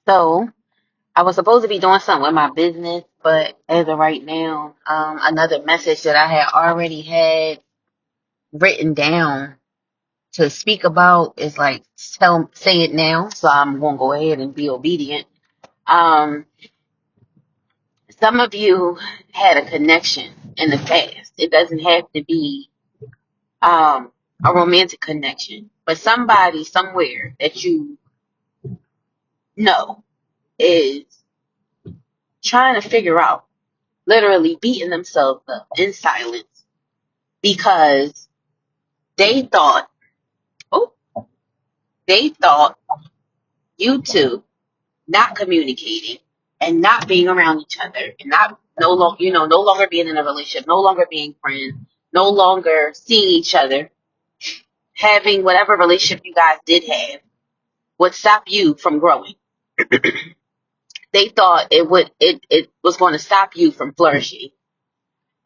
So I was supposed to be doing something with my business, but as of right now, another message that I had already had written down to speak about is like say it now. So I'm gonna go ahead and be obedient. Um, some of you had a connection in the past. It doesn't have to be um a romantic connection, but somebody somewhere that you know is trying to figure out, literally beating themselves up in silence because they thought, oh, they thought you two not communicating and not being around each other and not no longer, no longer being in a relationship, no longer being friends, no longer seeing each other, having whatever relationship you guys did have would stop you from growing. They thought it was going to stop you from flourishing.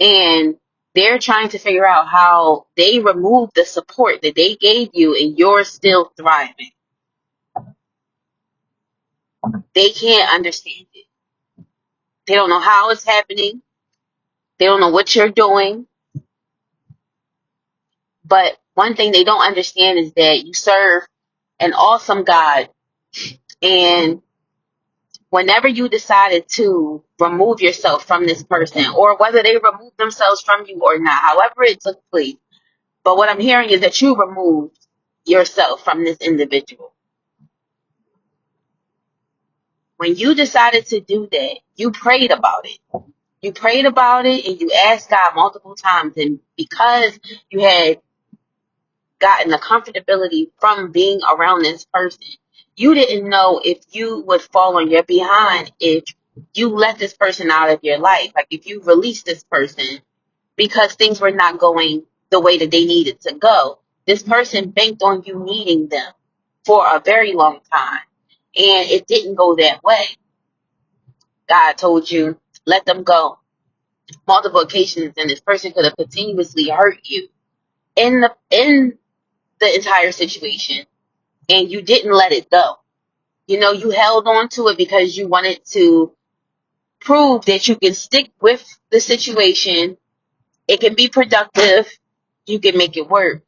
And they're trying to figure out how they removed the support that they gave you and you're still thriving. They can't understand it. They don't know how it's happening. They don't know what you're doing. But one thing they don't understand is that you serve an awesome God. And whenever you decided to remove yourself from this person, or whether they removed themselves from you or not, however it took place, but what I'm hearing is that you removed yourself from this individual. When you decided to do that, you prayed about it. You prayed about it and you asked God multiple times. And because you had gotten the comfortability from being around this person, you didn't know if you would fall on your behind if you let this person out of your life. Like if you released this person because things were not going the way that they needed to go. This person banked on you needing them for a very long time. And it didn't go that way. God told you, let them go. Multiple occasions, and this person could have continuously hurt you in the entire situation, and you didn't let it go. You held on to it because you wanted to prove that you can stick with the situation. It can be productive. You can make it work,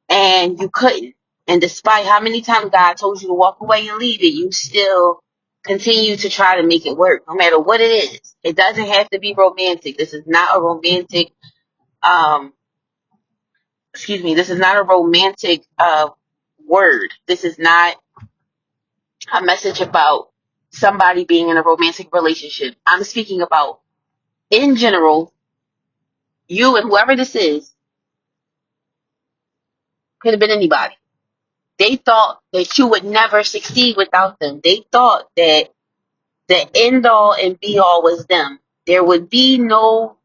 and you couldn't. And despite how many times God told you to walk away and leave it, you still continue to try to make it work, no matter what it is. It doesn't have to be romantic. This is not a romantic um this is not a romantic word. This is not a message about somebody being in a romantic relationship. I'm speaking about, in general, you and whoever this is, could have been anybody. They thought that you would never succeed without them. They thought that the end all and be all was them. There would be no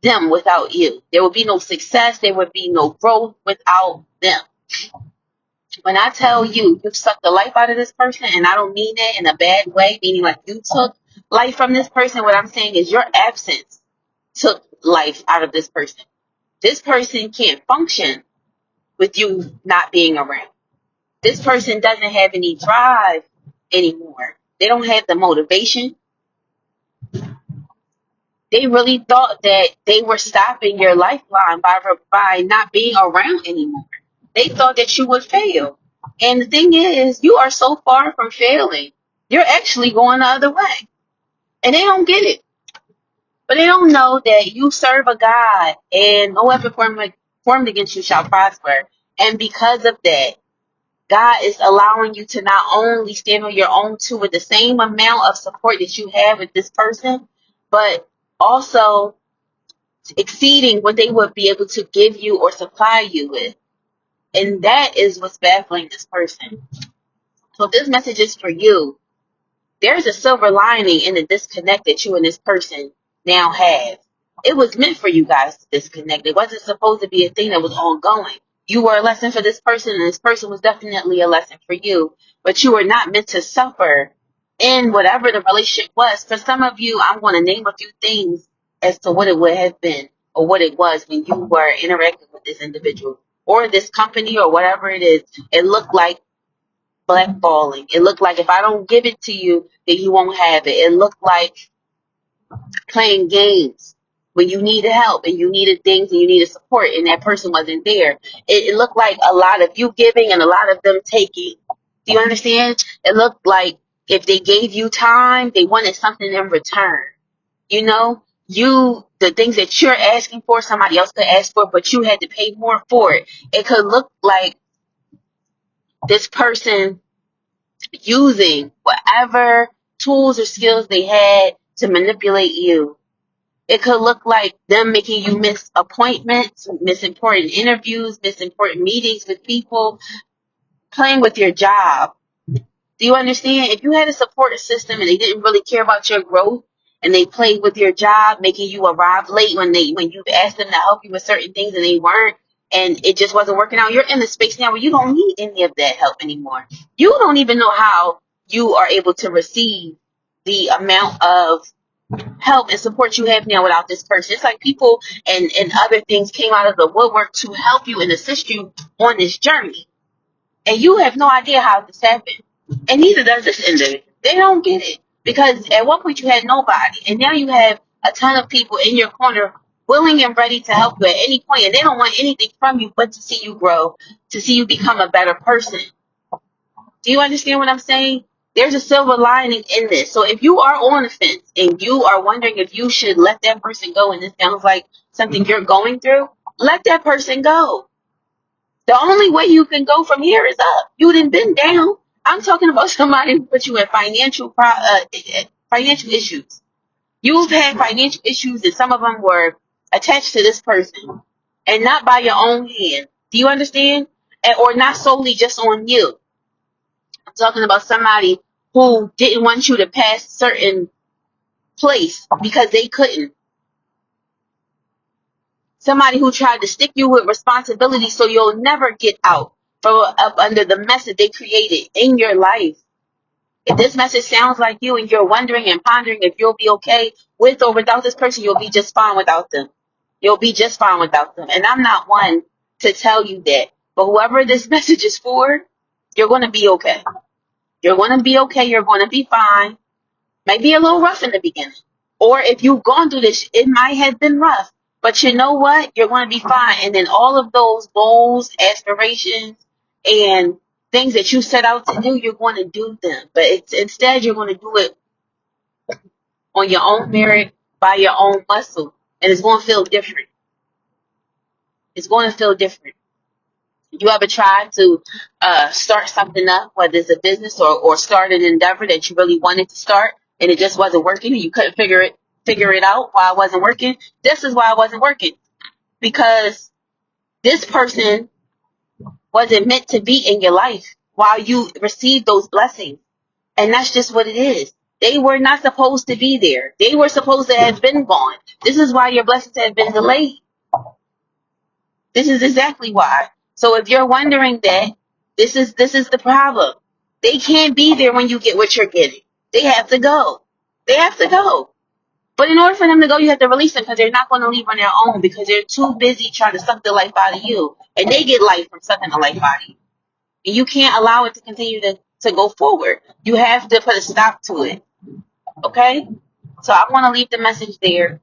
them without you. There would be no success. There would be no growth without them. When I tell you, you sucked the life out of this person, and I don't mean that in a bad way, meaning like you took life from this person, what I'm saying is your absence took life out of this person. This person can't function with you not being around. This person doesn't have any drive anymore. They don't have the motivation. They really thought that they were stopping your lifeline by not being around anymore. They thought that you would fail. And the thing is, you are so far from failing. You're actually going the other way. And they don't get it. But they don't know that you serve a God and no weapon formed against you shall prosper. And because of that, God is allowing you to not only stand on your own two with the same amount of support that you have with this person, but also exceeding what they would be able to give you or supply you with. And that is what's baffling this person. So if this message is for you, there's a silver lining in the disconnect that you and this person now have. It was meant for you guys to disconnect. It wasn't supposed to be a thing that was ongoing. You were a lesson for this person, and this person was definitely a lesson for you. But you were not meant to suffer in whatever the relationship was. For some of you, I'm going to name a few things as to what it would have been or what it was when you were interacting with this individual or this company or whatever it is. It looked like blackballing. It looked like if I don't give it to you, then you won't have it. It looked like playing games when you needed help and you needed things and you needed support and that person wasn't there. It looked like a lot of you giving and a lot of them taking. Do you understand? It looked like if they gave you time, they wanted something in return. You know, the things that you're asking for, somebody else could ask for, but you had to pay more for it. It could look like this person using whatever tools or skills they had to manipulate you. It could look like them making you miss appointments, miss important interviews, miss important meetings with people, playing with your job. Do you understand? If you had a support system and they didn't really care about your growth and they played with your job, making you arrive late when you've asked them to help you with certain things and they weren't, and it just wasn't working out, you're in the space now where you don't need any of that help anymore. You don't even know how you are able to receive the amount of help and support you have now without this person. It's like people and other things came out of the woodwork to help you and assist you on this journey. And you have no idea how this happened. And neither does this individual. They don't get it. Because at one point you had nobody. And now you have a ton of people in your corner willing and ready to help you at any point. And they don't want anything from you but to see you grow, to see you become a better person. Do you understand what I'm saying? There's a silver lining in this. So if you are on the fence and you are wondering if you should let that person go, and this sounds like something you're going through, let that person go. The only way you can go from here is up. You done been down. I'm talking about somebody who put you in financial issues. You've had financial issues, and some of them were attached to this person, and not by your own hand. Do you understand? Or not solely just on you. I'm talking about somebody who didn't want you to pass certain place because they couldn't. Somebody who tried to stick you with responsibility so you'll never get out from up under the mess that they created in your life. If this message sounds like you and you're wondering and pondering if you'll be okay with or without this person, you'll be just fine without them. You'll be just fine without them. And I'm not one to tell you that. But whoever this message is for, you're going to be okay. You're going to be okay. You're going to be fine. Might be a little rough in the beginning. Or if you've gone through this, it might have been rough. But you know what? You're going to be fine. And then all of those goals, aspirations, and things that you set out to do, you're going to do them. But instead, you're going to do it on your own merit, by your own muscle. And it's going to feel different. It's going to feel different. You ever tried to start something up, whether it's a business or start an endeavor that you really wanted to start, and it just wasn't working, and you couldn't figure it out why it wasn't working? This is why it wasn't working. Because this person wasn't meant to be in your life while you received those blessings. And that's just what it is. They were not supposed to be there. They were supposed to have been gone. This is why your blessings have been delayed. This is exactly why. So if you're wondering that, this is the problem. They can't be there when you get what you're getting. They have to go. They have to go. But in order for them to go, you have to release them because they're not going to leave on their own because they're too busy trying to suck the life out of you. And they get life from sucking the life out of you. And you can't allow it to continue to go forward. You have to put a stop to it. Okay? So I want to leave the message there.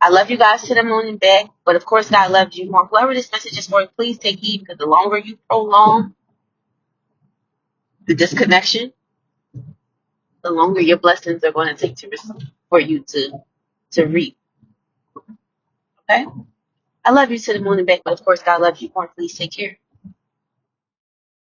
I love you guys to the moon and back, but of course God loves you more. Whoever this message is for, please take heed because the longer you prolong the disconnection, the longer your blessings are going to take for you to reap. Okay? I love you to the moon and back, but of course God loves you more. Please take care.